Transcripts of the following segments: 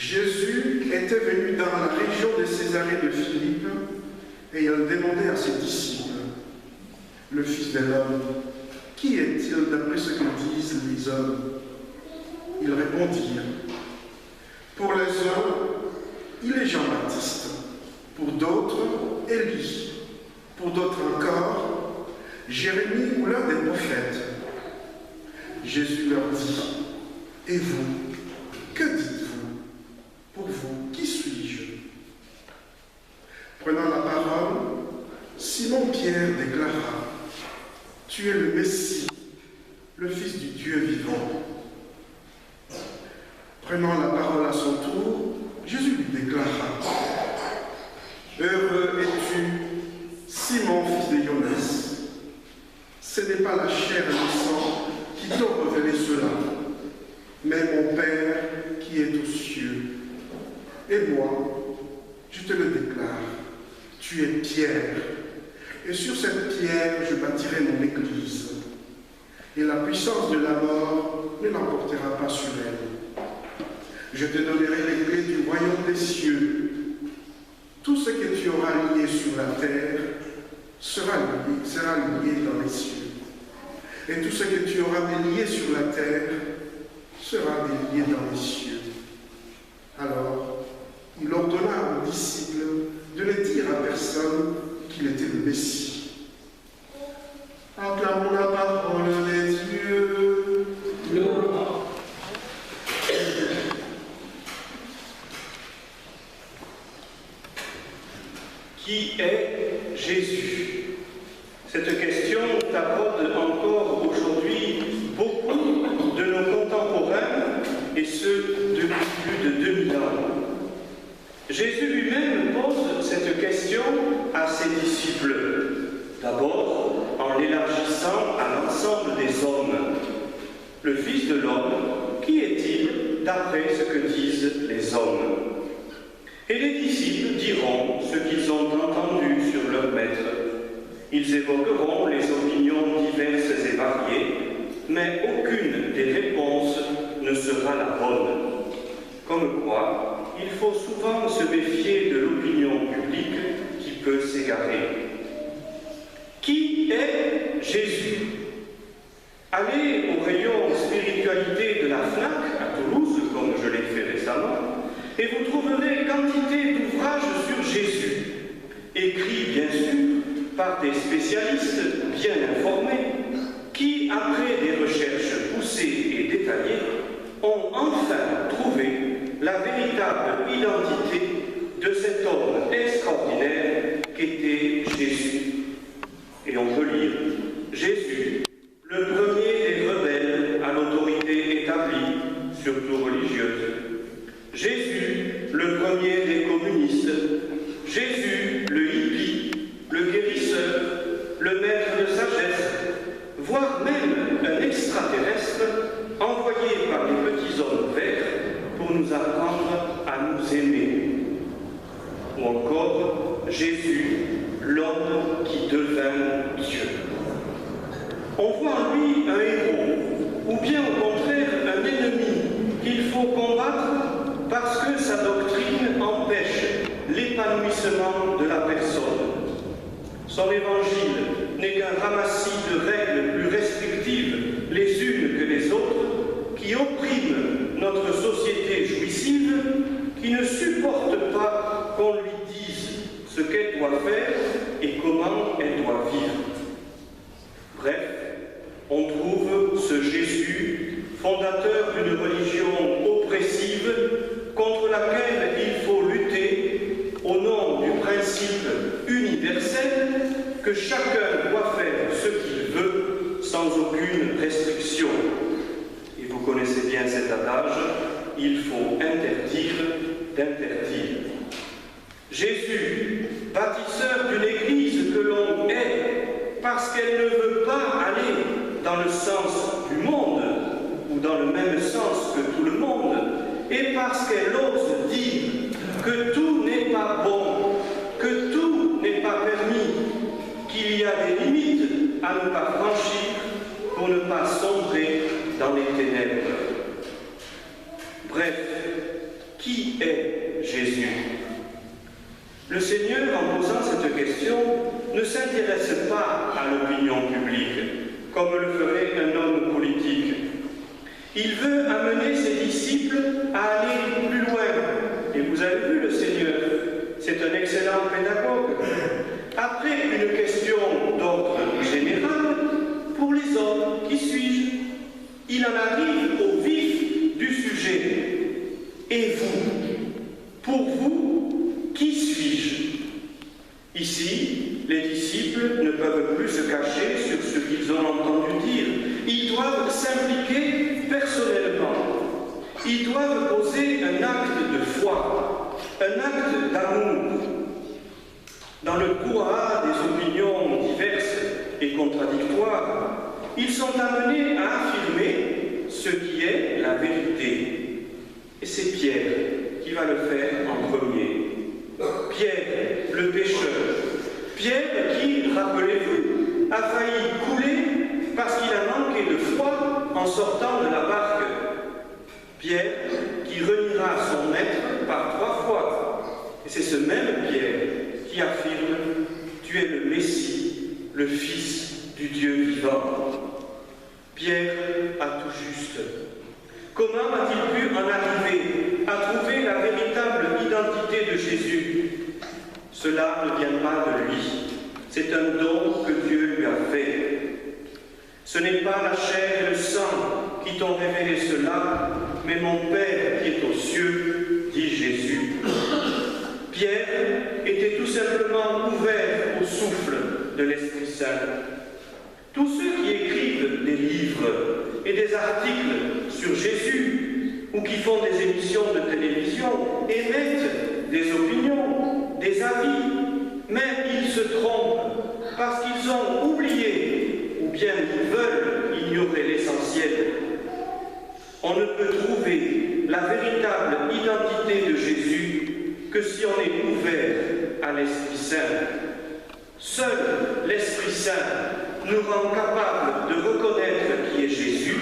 Jésus était venu dans la région de Césarée de Philippe et il demandait à ses disciples, le Fils de l'homme, qui est-il d'après ce que disent les hommes? Ils répondirent, pour les uns, il est Jean-Baptiste, pour d'autres, Élie, pour d'autres encore, Jérémie ou l'un des prophètes. Jésus leur dit, et vous, que dites-vous? Pour vous, qui suis-je? Prenant la parole, Simon-Pierre déclara, tu es le Messie, le Fils du Dieu vivant. Prenant la parole à son tour, Jésus lui déclara, heureux es-tu, Simon, fils de Jonas. Ce n'est pas la chair et le sang qui t'ont révélé cela, mais mon Père qui est aux cieux. Et moi, je te le déclare, tu es Pierre, et sur cette pierre je bâtirai mon église, et la puissance de la mort ne l'emportera pas sur elle. Je te donnerai les clés du royaume des cieux. Tout ce que tu auras lié sur la terre sera lié dans les cieux. Et tout ce que tu auras délié sur la terre sera délié dans les cieux. Alors, il ordonna aux disciples de ne dire à personne qu'il était le Messie. Acclamons la parole des dieux. Qui est Jésus? Cette question taraude encore aujourd'hui beaucoup de nos contemporains, et ce, depuis plus de 2000 ans. Jésus lui-même pose cette question à ses disciples, d'abord en l'élargissant à l'ensemble des hommes. Le Fils de l'homme, qui est-il d'après ce que disent les hommes? Et les disciples diront ce qu'ils ont entendu sur leur maître. Ils évoqueront les opinions diverses et variées, mais aucune des réponses ne sera la bonne. Comme quoi, il faut souvent se méfier de l'opinion publique qui peut s'égarer. Qui est Jésus? Allez au rayon spiritualité de la FNAC à Toulouse, comme je l'ai fait récemment, et vous trouverez quantité d'ouvrages sur Jésus, écrits bien sûr par des spécialistes bien informés, qui, après des recherches poussées et détaillées, ont enfin trouvé la véritable identité de cet homme extraordinaire qu'était Jésus. Et on peut lire Jésus, le premier des rebelles à l'autorité établie, surtout religieuse. Jésus, le premier des communistes. Jésus, le hippie, le guérisseur, le maître de sagesse, voire même un extraterrestre envoyé par les petits hommes verts pour nous apprendre à nous aimer. Ou encore Jésus, l'homme qui devint Dieu. On voit en lui un héros, ou bien au contraire un ennemi qu'il faut combattre parce que sa doctrine empêche l'épanouissement de la personne. Son évangile n'est qu'un ramassis de règles plus restrictives les unes que les autres qui oppriment notre société jouissive qui ne supporte pas qu'on lui dise ce qu'elle doit faire et comment elle doit vivre. Bref, on trouve ce Jésus, fondateur d'une religion oppressive contre laquelle il faut lutter au nom du principe universel que chacun doit faire ce qu'il veut sans aucune restriction. Et vous connaissez bien cet adage, il faut interdire d'interdire. Jésus, bâtisseur d'une église que l'on hait parce qu'elle ne veut pas aller dans le sens du monde ou dans le même sens que tout le monde, et parce qu'elle ose dire que tout n'est pas bon, que tout n'est pas permis, qu'il y a des limites à ne pas franchir pour ne pas sombrer dans les ténèbres. Bref, Qui est Jésus? Le Seigneur, en posant cette question, ne s'intéresse pas à l'opinion publique, comme le ferait un homme politique. Il veut amener ses disciples à aller plus loin. Et vous avez vu le Seigneur, c'est un excellent pédagogue. Après une question d'ordre général, pour les hommes, qui suis-je? Il en arrive au vif du sujet. Et vous? Pour vous, qui suis-je? Ici, les disciples ne peuvent plus se cacher sur ce qu'ils ont entendu dire. Ils doivent s'impliquer personnellement. Ils doivent poser un acte de foi, un acte d'amour. Dans le brouhaha des opinions diverses et contradictoires, ils sont amenés à affirmer ce qui est la vérité. Et c'est Pierre qui va le faire en premier. Pierre, le pécheur. Pierre qui, rappelez-vous, a failli couler parce qu'il a manqué de foi en sortant de la barque. Pierre qui reniera son maître par 3 fois. Et c'est ce même Pierre qui affirme « Tu es le Messie, le Fils du Dieu vivant ». Pierre a tout juste. Comment a-t-il pu en arriver à trouver la véritable identité de Jésus? Cela ne vient pas de lui. C'est un don que Dieu lui a fait. Ce n'est pas la chair et le sang qui t'ont révélé cela, mais mon Père qui est aux cieux, dit Jésus. Pierre était tout simplement ouvert au souffle de l'Esprit Saint. Tous ceux qui écrivent des livres et des articles sur Jésus ou qui font des émissions de télévision émettent des opinions, des avis, mais ils se trompent parce qu'ils ont oublié ou bien ils veulent ignorer l'essentiel. On ne peut trouver la véritable identité de Jésus que si on est ouvert à l'Esprit Saint. Seul l'Esprit Saint nous rend capables de reconnaître qui est Jésus,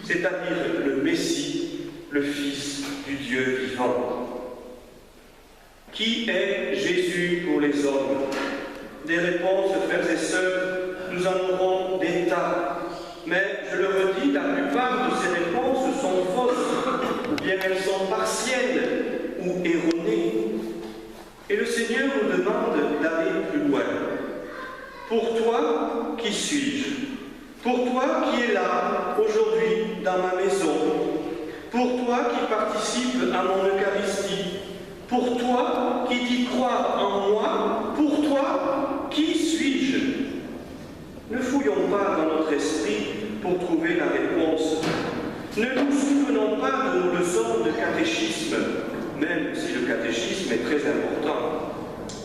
c'est-à-dire le Messie, le Fils du Dieu vivant. Qui est Jésus pour les hommes? Des réponses, frères et sœurs, nous en aurons des tas. Mais, je le redis, la plupart de ces réponses sont fausses, ou bien elles sont partielles ou erronées. Et le Seigneur nous demande d'aller plus loin. Pour toi, qui suis-je? Pour toi qui es là, aujourd'hui, dans ma maison. Pour toi qui participe à mon Eucharistie. Pour toi qui t'y crois en moi. Pour toi, qui suis-je? Ne fouillons pas dans notre esprit pour trouver la réponse. Ne nous souvenons pas de nos leçons de catéchisme, même si le catéchisme est très important.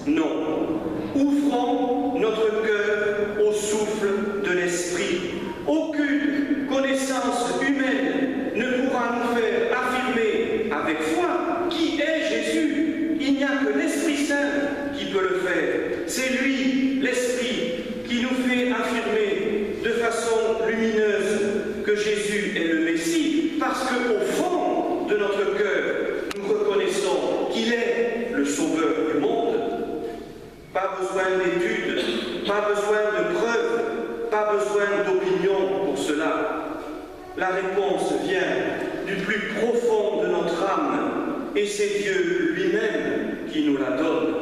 Non. Ouvrons notre cœur au souffle de l'Esprit. Aucune connaissance humaine ne pourra nous faire affirmer avec foi qui est Jésus. Il n'y a que l'Esprit Saint qui peut le faire. C'est lui, l'Esprit, qui nous fait affirmer de façon lumineuse que Jésus est le Messie, parce qu'au fond de notre cœur, nous reconnaissons qu'il est le Sauveur du monde. Pas besoin d'études, pas besoin de preuves, pas besoin d'opinion pour cela. La réponse vient du plus profond de notre âme, et c'est Dieu lui-même qui nous la donne.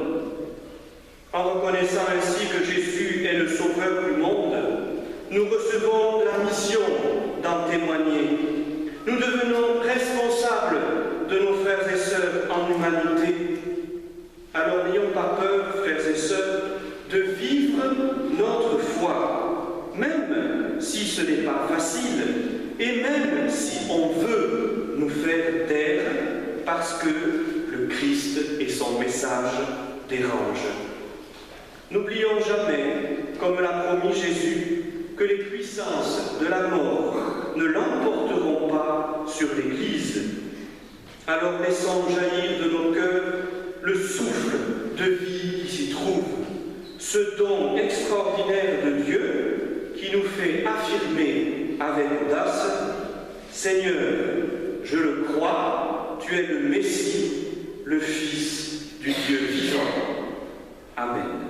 En reconnaissant ainsi que Jésus est le Sauveur du monde, nous recevons la mission d'en témoigner. Nous devenons responsables de nos frères et sœurs en humanité. Alors n'ayons pas peur, frères et sœurs, de vivre notre foi, même si ce n'est pas facile, et même si on veut nous faire taire, parce que le Christ et son message dérangent. N'oublions jamais, comme l'a promis Jésus, que les puissances de la mort ne l'emporteront pas sur l'Église. Alors laissons jaillir de nos cœurs le souffle de vie qui s'y trouve, ce don extraordinaire de Dieu qui nous fait affirmer avec audace « Seigneur, je le crois, tu es le Messie, le Fils du Dieu vivant. Amen.